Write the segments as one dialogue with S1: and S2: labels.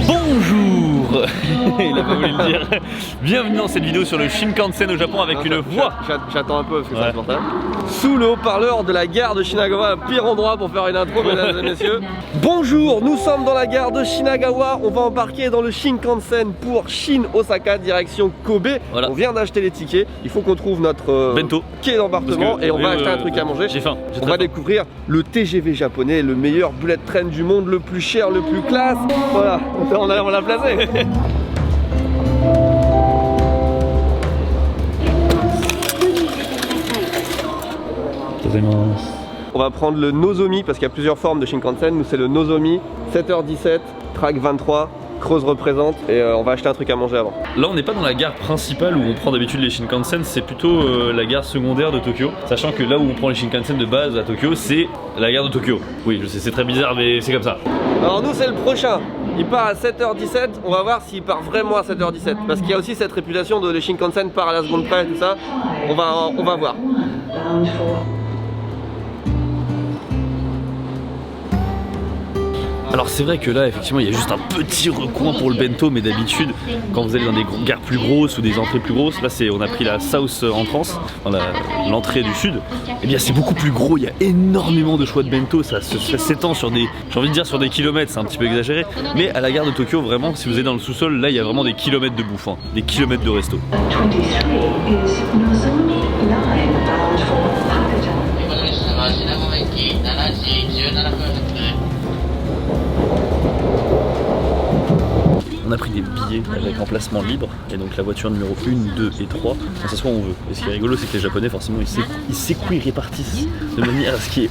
S1: Bonjour. Il a pas voulu le dire. Bienvenue dans cette vidéo sur le Shinkansen au Japon avec une voix.
S2: J'attends un peu parce que c'est important. Sous le haut-parleur de la gare de Shinagawa, un pire endroit pour faire une intro, mesdames et messieurs. Bonjour, nous sommes dans la gare de Shinagawa. On va embarquer dans le Shinkansen pour Shin-Osaka, direction Kobe. Voilà. On vient d'acheter les tickets. Il faut qu'on trouve notre
S1: bento
S2: quai d'embarquement et on va acheter un truc à manger.
S1: J'ai faim.
S2: On va découvrir le TGV japonais, le meilleur bullet train du monde, le plus cher, le plus classe. Voilà, on l'a placé. On va prendre le Nozomi parce qu'il y a plusieurs formes de Shinkansen. Nous c'est le Nozomi, 7h17, track 23, Creuse représente et on va acheter un truc à manger avant.
S1: Là on n'est pas dans la gare principale où on prend d'habitude les Shinkansen, c'est plutôt la gare secondaire de Tokyo. Sachant que là où on prend les Shinkansen de base à Tokyo, c'est la gare de Tokyo. Oui je sais c'est très bizarre mais c'est comme ça.
S2: Alors nous c'est le prochain. Il part à 7h17, on va voir s'il part vraiment à 7h17. Parce qu'il y a aussi cette réputation de les Shinkansen part à la seconde près et tout ça. On va voir.
S1: Alors c'est vrai que là effectivement il y a juste un petit recoin pour le bento, mais d'habitude quand vous allez dans des gares plus grosses ou des entrées plus grosses, là on a pris la South Entrance, l'entrée du sud, et bien c'est beaucoup plus gros, il y a énormément de choix de bento, ça s'étend sur des, j'ai envie de dire sur des kilomètres, c'est un petit peu exagéré, mais à la gare de Tokyo vraiment si vous êtes dans le sous-sol, là il y a vraiment des kilomètres de bouffe, hein, des kilomètres de resto. On a pris des billets avec emplacement libre et donc la voiture numéro 1, 2 et 3, on s'assoit où on veut. Et ce qui est rigolo c'est que les japonais forcément ils s'écouillent répartissent de manière à ce qu'il n'y ait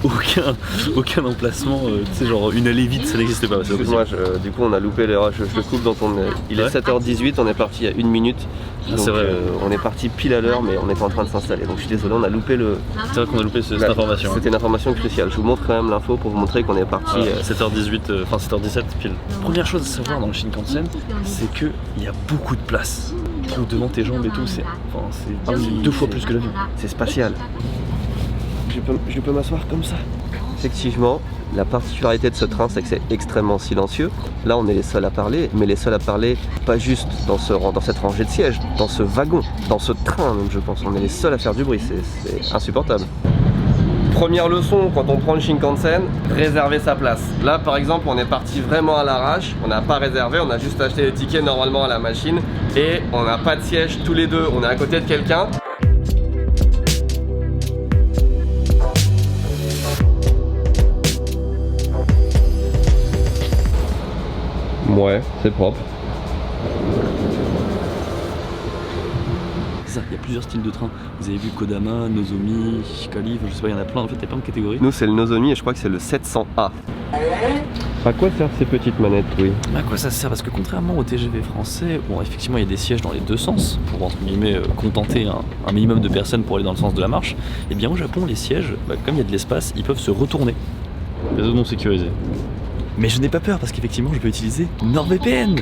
S1: aucun emplacement, tu sais genre une allée vide ça n'existe pas.
S2: Excuse-moi, du coup on a loupé l'heure, je coupe dans ton... Il est 7h18, on est parti il y a 1 minute. Donc
S1: vrai.
S2: On est parti pile à l'heure mais on était en train de s'installer donc je suis désolé on a loupé le...
S1: C'est vrai qu'on a loupé cette information.
S2: C'était une information cruciale, je vous montre quand même l'info pour vous montrer qu'on est parti...
S1: 7h18, enfin 7h17 pile. Première chose à savoir dans le Shinkansen, c'est qu'il y a beaucoup de place. Devant tes jambes et tout, c'est 2 fois plus que l'avion.
S2: C'est spatial. Je peux m'asseoir comme ça. Effectivement, la particularité de ce train, c'est que c'est extrêmement silencieux. Là, on est les seuls à parler, mais les seuls à parler, pas juste dans cette rangée de sièges, dans ce wagon, dans ce train même, je pense. On est les seuls à faire du bruit, c'est insupportable. Première leçon, quand on prend le Shinkansen, réserver sa place. Là par exemple on est parti vraiment à l'arrache, on n'a pas réservé, on a juste acheté les tickets normalement à la machine et on n'a pas de siège tous les deux, on est à côté de quelqu'un. Ouais, c'est propre.
S1: Il y a plusieurs styles de train. Vous avez vu Kodama, Nozomi, Hikari, je sais pas, il y en a plein en fait, il y a plein de catégories.
S2: Nous c'est le Nozomi et je crois que c'est le 700A. À quoi servent ces petites manettes, oui?
S1: À quoi ça sert? Parce que contrairement au TGV français, bon effectivement il y a des sièges dans les deux sens pour entre guillemets contenter un minimum de personnes pour aller dans le sens de la marche, et bien au Japon les sièges, comme il y a de l'espace, ils peuvent se retourner. Réseau non sécurisé. Mais je n'ai pas peur parce qu'effectivement je peux utiliser NordVPN.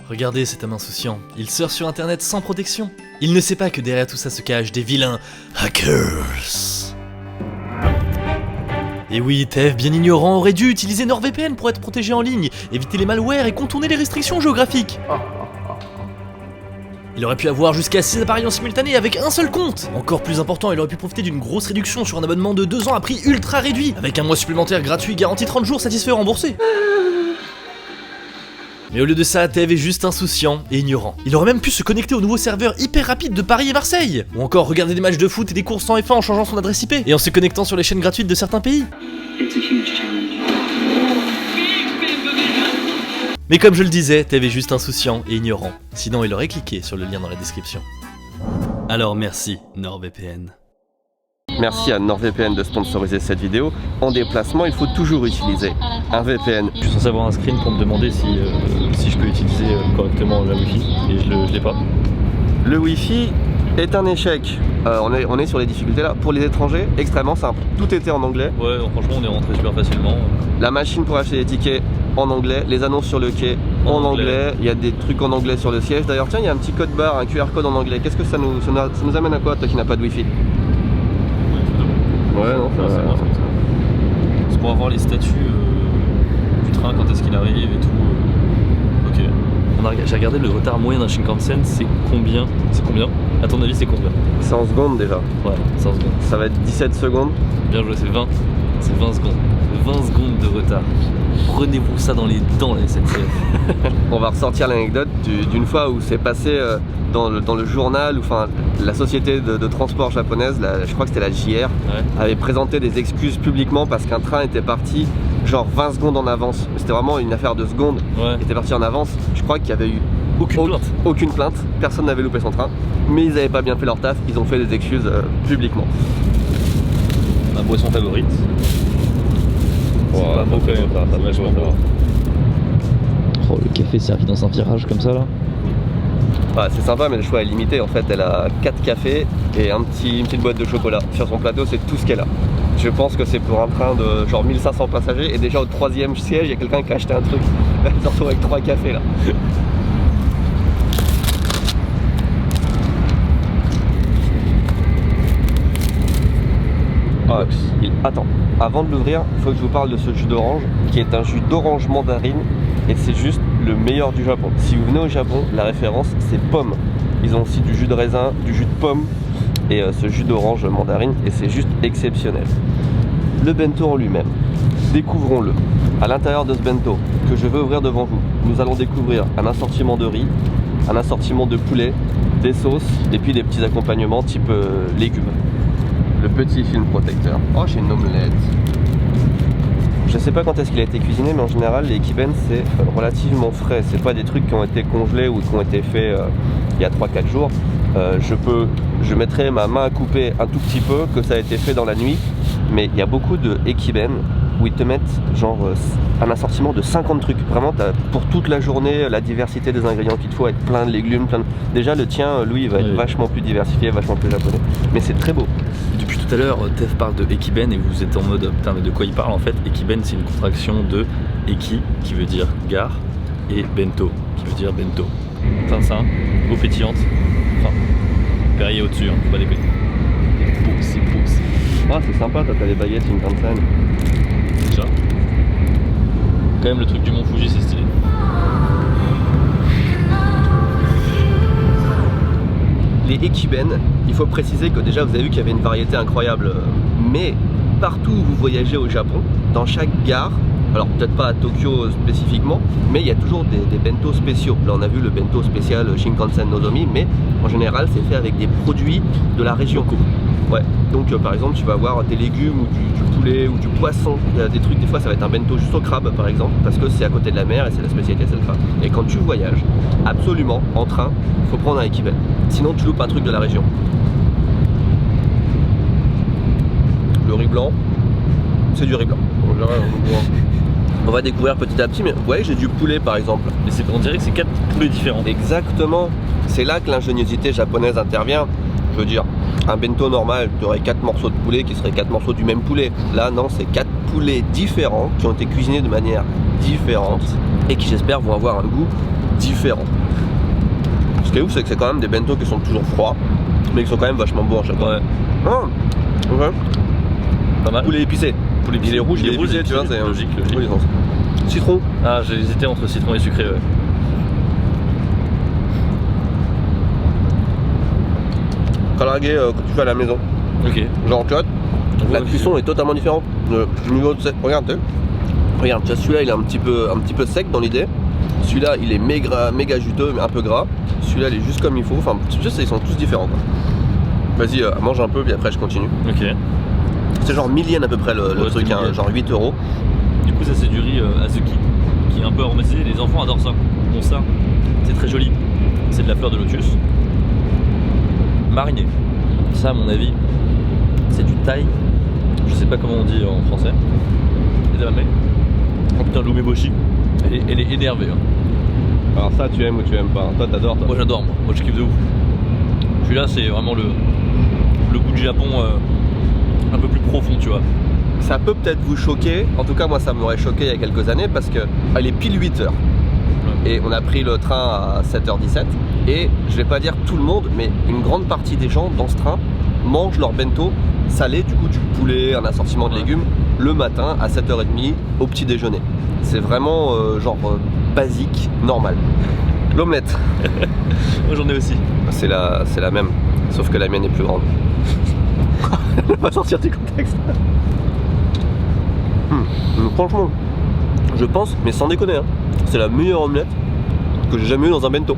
S1: Regardez cet homme insouciant, il surfe sur internet sans protection. Il ne sait pas que derrière tout ça se cachent des vilains hackers. Et oui, Tev, bien ignorant, aurait dû utiliser NordVPN pour être protégé en ligne, éviter les malwares et contourner les restrictions géographiques. Il aurait pu avoir jusqu'à 6 appareils en simultané avec un seul compte. Encore plus important, il aurait pu profiter d'une grosse réduction sur un abonnement de 2 ans à prix ultra réduit, avec un mois supplémentaire gratuit garanti 30 jours satisfait remboursé. Mais au lieu de ça, Tev est juste insouciant et ignorant. Il aurait même pu se connecter au nouveau serveur hyper rapide de Paris et Marseille. Ou encore regarder des matchs de foot et des courses en F1 en changeant son adresse IP. Et en se connectant sur les chaînes gratuites de certains pays. Mais comme je le disais, Tev est juste insouciant et ignorant. Sinon il aurait cliqué sur le lien dans la description. Alors merci NordVPN.
S2: Merci à NordVPN de sponsoriser cette vidéo. En déplacement, il faut toujours utiliser un VPN.
S1: Je suis censé avoir un screen pour me demander si je peux utiliser correctement la Wi-Fi et je l'ai pas.
S2: Le Wi-Fi, est un échec. On est sur les difficultés là. Pour les étrangers, extrêmement simple. Tout était en anglais.
S1: Ouais, franchement, on est rentré super facilement.
S2: La machine pour acheter les tickets en anglais, les annonces sur le quai en anglais. Il y a des trucs en anglais sur le siège. D'ailleurs, tiens, il y a un petit code barre, un QR code en anglais. Qu'est-ce que ça nous amène à quoi, toi qui n'as pas de wifi? Ouais, non,
S1: c'est bon, ça. C'est pour avoir les statuts du train, quand est-ce qu'il arrive et tout. Ok. J'ai regardé le retard moyen d'un Shinkansen, c'est combien? À ton avis, c'est combien?
S2: C'est en secondes déjà.
S1: Ouais, c'est en secondes.
S2: Ça va être 17 secondes.
S1: Bien joué, c'est 20. C'est 20 secondes. 20 secondes de retard. Prenez-vous ça dans les dents, la SNCF.
S2: On va ressortir l'anecdote d'une fois où c'est passé dans le journal, enfin la société de transport japonaise, je crois que c'était la JR, avait présenté des excuses publiquement parce qu'un train était parti genre 20 secondes en avance. C'était vraiment une affaire de secondes. Il était parti en avance. Je crois qu'il y avait eu aucune plainte. Personne n'avait loupé son train. Mais ils n'avaient pas bien fait leur taf. Ils ont fait des excuses publiquement.
S1: Ma boisson favorite. C'est pas beau quand même, ça vachement bon. Oh, le café servi dans un virage comme ça là.
S2: Ouais, c'est sympa, mais le choix est limité. En fait, elle a 4 cafés et une petite boîte de chocolat. Sur son plateau, c'est tout ce qu'elle a. Je pense que c'est pour un train de genre 1500 passagers. Et déjà au 3e siège, il y a quelqu'un qui a acheté un truc. Elle se retrouve avec 3 cafés là. Attends, avant de l'ouvrir, il faut que je vous parle de ce jus d'orange qui est un jus d'orange mandarine et c'est juste le meilleur du Japon. Si vous venez au Japon, la référence c'est pomme. Ils ont aussi du jus de raisin, du jus de pomme et ce jus d'orange mandarine et c'est juste exceptionnel. Le bento en lui-même, découvrons-le. À l'intérieur de ce bento que je vais ouvrir devant vous, nous allons découvrir un assortiment de riz, un assortiment de poulet, des sauces et puis des petits accompagnements type légumes. Le petit film protecteur. Oh, j'ai une omelette. Je sais pas quand est-ce qu'il a été cuisiné, mais en général, les ekiben c'est relativement frais. C'est pas des trucs qui ont été congelés ou qui ont été faits il y a 3-4 jours. Je mettrai ma main à couper un tout petit peu que ça a été fait dans la nuit, mais il y a beaucoup de ekiben où ils te mettent genre un assortiment de 50 trucs. Vraiment, pour toute la journée, la diversité des ingrédients qu'il te faut, avec plein de légumes, Déjà, le tien, lui, il va être vachement plus diversifié, vachement plus japonais. Mais c'est très beau.
S1: Depuis tout à l'heure, Tev parle de ekiben et vous êtes en mode putain mais de quoi il parle en fait? Ekiben c'est une contraction de eki qui veut dire gare et bento qui veut dire bento. Fin, eau pétillante, enfin, Perrier au-dessus, hein, faut pas déconner. C'est beau.
S2: Ah c'est sympa, t'as les baguettes Shinkansen.
S1: Déjà. Quand même le truc du Mont Fuji c'est stylé.
S2: Les ekiben, il faut préciser que déjà vous avez vu qu'il y avait une variété incroyable, mais partout où vous voyagez au Japon, dans chaque gare, alors peut-être pas à Tokyo spécifiquement, mais il y a toujours des bento spéciaux. Là on a vu le bento spécial Shinkansen Nozomi, mais en général c'est fait avec des produits de la région. Ouais, donc par exemple tu vas avoir des légumes ou du poulet ou du poisson, des trucs, des fois ça va être un bento juste au crabe par exemple, parce que c'est à côté de la mer et c'est la spécialité, c'est le crabe. Et quand tu voyages, absolument, en train, il faut prendre un ekiben, sinon tu loupes un truc de la région. Le riz blanc, c'est du riz blanc. On va découvrir petit à petit, mais vous voyez j'ai du poulet par exemple.
S1: Mais on dirait que c'est 4 poulets différents.
S2: Exactement, c'est là que l'ingéniosité japonaise intervient. Je veux dire, un bento normal, tu aurais 4 morceaux de poulet qui seraient 4 morceaux du même poulet. Là non, c'est 4 poulets différents qui ont été cuisinés de manière différente et qui j'espère vont avoir un goût différent. Ce qui est ouf, c'est que c'est quand même des bento qui sont toujours froids, mais qui sont quand même vachement bons à chaque fois. Ouais.
S1: Pas mal.
S2: Poulet épicé. Il est rouge, il est épicé, tu vois, c'est
S1: logique.
S2: Oui, citron.
S1: Ah, j'ai hésité entre citron et sucré, ouais.
S2: Karaage que tu fais à la maison.
S1: Ok.
S2: Genre, tu vois, la cuisson est totalement différente. Niveau de... Regarde, celui-là il est un petit peu sec dans l'idée. Celui-là il est méga juteux, mais un peu gras. Celui-là il est juste comme il faut. Enfin, juste ils sont tous différents quoi. Vas-y, mange un peu puis après je continue.
S1: Ok.
S2: C'est genre 1000 yens à peu près le truc, hein, genre 8 €.
S1: Du coup ça c'est du riz azuki qui est un peu aromatisé. Les enfants adorent ça. Bon ça, c'est très joli. C'est de la fleur de lotus mariné. Ça à mon avis, c'est du thaï. Je sais pas comment on dit en français. Edamame. Oh putain, l'umeboshi. Elle est énervée. Hein.
S2: Alors ça tu aimes ou tu aimes pas? Toi t'adores toi?
S1: Moi j'adore, moi je kiffe de ouf. Celui-là, c'est vraiment le goût du Japon un peu plus profond, tu vois.
S2: Ça peut peut-être vous choquer, en tout cas moi ça m'aurait choqué il y a quelques années parce que il est pile 8h. Et on a pris le train à 7h17 et je vais pas dire tout le monde, mais une grande partie des gens dans ce train mangent leur bento salé, du coup du poulet, un assortiment de légumes, le matin à 7h30 au petit déjeuner. C'est vraiment basique, normal. L'omelette.
S1: Moi j'en ai aussi.
S2: C'est la même, sauf que la mienne est plus grande. Elle va pas sortir du contexte. Franchement, je pense, mais sans déconner, hein, c'est la meilleure omelette que j'ai jamais eue dans un bento.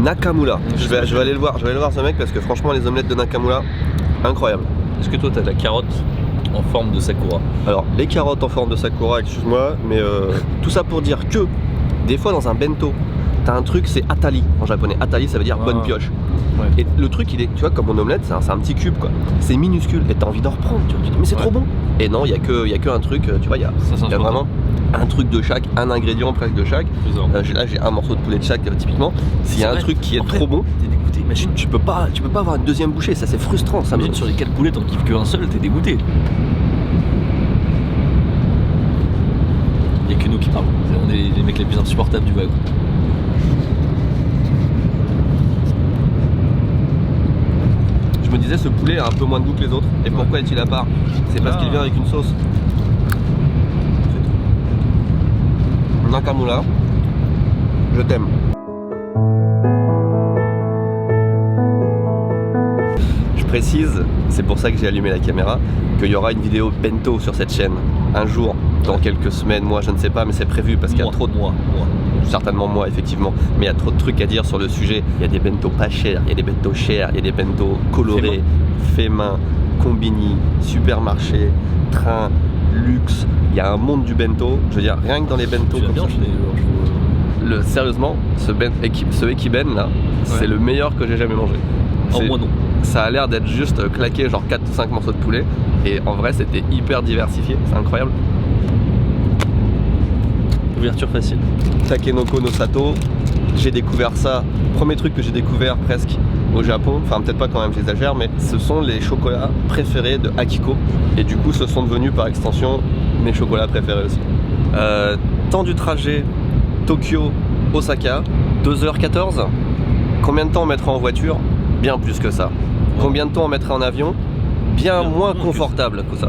S2: Nakamura. Je vais aller le voir. Je vais aller voir ce mec parce que franchement les omelettes de Nakamura, incroyable.
S1: Est-ce que toi t'as de la carotte en forme de sakura?
S2: Alors les carottes en forme de sakura, excuse-moi, mais tout ça pour dire que des fois dans un bento, t'as un truc, c'est atali en japonais. Atali ça veut dire bonne pioche. Ouais. Et le truc il est, tu vois, comme mon omelette, c'est un petit cube quoi. C'est minuscule et t'as envie d'en reprendre. Tu te dis mais c'est trop bon. Et non, il y a que un truc, tu vois, il y a vraiment un truc de chaque, un ingrédient presque de chaque. Là j'ai un morceau de poulet de chaque typiquement. S'il y a un truc qui est trop bon,
S1: t'es dégoûté. Imagine,
S2: tu peux pas avoir une deuxième bouchée, ça c'est frustrant. Ça
S1: imagine sur les 4 poulets t'en kiffes qu'un seul, t'es dégoûté. Il y a que nous qui parlons. On est les mecs les plus insupportables du wagon.
S2: Je me disais ce poulet a un peu moins de goût que les autres. Et pourquoi est-il à part? C'est parce qu'il vient avec une sauce. Nakamura, je t'aime. Je précise, c'est pour ça que j'ai allumé la caméra, qu'il y aura une vidéo bento sur cette chaîne un jour, dans quelques semaines, mois, je ne sais pas, mais c'est prévu parce qu'il y a trop de mois. Certainement moi effectivement, mais il y a trop de trucs à dire sur le sujet. Il y a des bento pas chers, il y a des bento chers, il y a des bento colorés, fait main, combini, supermarché, train, luxe. Il y a un monde du bento, je veux dire rien que dans les bento comme ça. Sérieusement, ce Ekiben là, c'est le meilleur que j'ai jamais mangé.
S1: Oh, moi non.
S2: Ça a l'air d'être juste claqué genre 4 ou 5 morceaux de poulet et en vrai c'était hyper diversifié, c'est incroyable.
S1: Ouverture facile.
S2: Takenoko no Sato, j'ai découvert ça, premier truc que j'ai découvert presque au Japon, enfin peut-être pas quand même, j'exagère, mais ce sont les chocolats préférés de Akiko et du coup ce sont devenus par extension mes chocolats préférés aussi. Temps du trajet Tokyo-Osaka, 2h14. Combien de temps on mettra en voiture? Bien plus que ça. Combien de temps on mettra en avion? Bien moins confortable que ça.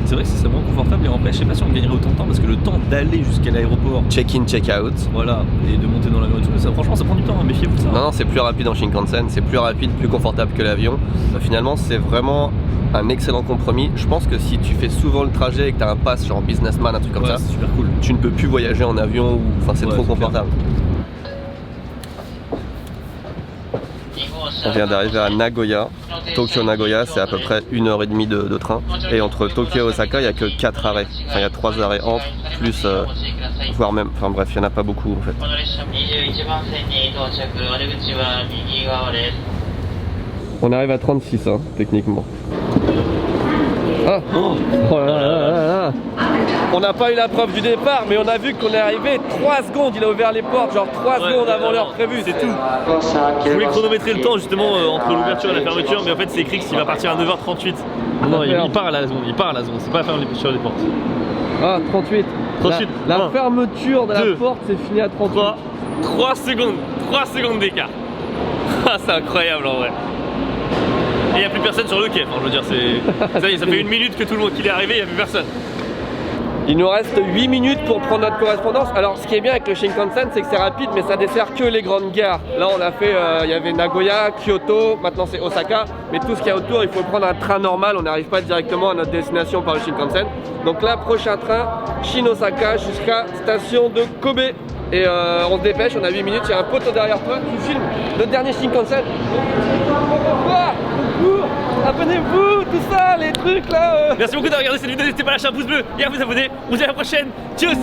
S1: C'est vrai que c'est moins confortable et en vrai je sais pas si on gagnerait autant de temps parce que le temps d'aller jusqu'à l'aéroport,
S2: check-in, check-out,
S1: voilà, et de monter dans l'avion et tout ça, franchement ça prend du temps, hein, méfiez-vous de ça.
S2: Non, c'est plus rapide en Shinkansen, c'est plus rapide, plus confortable que l'avion. Finalement c'est vraiment un excellent compromis. Je pense que si tu fais souvent le trajet et que tu as un pass genre businessman, un truc comme ça,
S1: c'est super cool.
S2: Tu ne peux plus voyager en avion, enfin c'est trop confortable. On vient d'arriver à Nagoya. Tokyo-Nagoya, c'est à peu près 1h30 de train. Et entre Tokyo et Osaka, il n'y a que 4 arrêts. Enfin, il y a 3 arrêts entre, plus, voire même, enfin bref, il n'y en a pas beaucoup en fait. On arrive à 36, hein, techniquement. Ah oh là là là là. On n'a pas eu la preuve du départ, mais on a vu qu'on est arrivé 3 secondes, il a ouvert les portes, genre 3 secondes avant l'heure prévue.
S1: C'est tout. Je voulais chronométrer le temps justement entre l'ouverture et la fermeture, mais en fait c'est écrit qu'il va partir à 9h38. Non, il part à la seconde, c'est pas la fermeture des portes.
S2: Ah, 38. La fermeture de la porte, c'est fini à 38.
S1: 3 secondes d'écart. Ah, c'est incroyable en vrai. Et il n'y a plus personne sur le quai, enfin, je veux dire, ça y est, ça fait 1 minute que tout le monde qu'il est arrivé, il n'y a plus personne.
S2: Il nous reste 8 minutes pour prendre notre correspondance. Alors ce qui est bien avec le Shinkansen, c'est que c'est rapide, mais ça dessert que les grandes gares. Là on a fait, il y avait Nagoya, Kyoto, maintenant c'est Osaka. Mais tout ce qu'il y a autour, il faut prendre un train normal, on n'arrive pas directement à notre destination par le Shinkansen. Donc là, prochain train, Shin-Osaka jusqu'à station de Kobe. Et on se dépêche, on a 8 minutes, il y a un poteau derrière toi, tu filmes le dernier Shinkansen. Abonnez-vous, tout ça, les trucs là.
S1: Merci beaucoup d'avoir regardé cette vidéo, n'hésitez pas à lâcher un pouce bleu et à vous abonner. On se dit à la prochaine. Tchuss.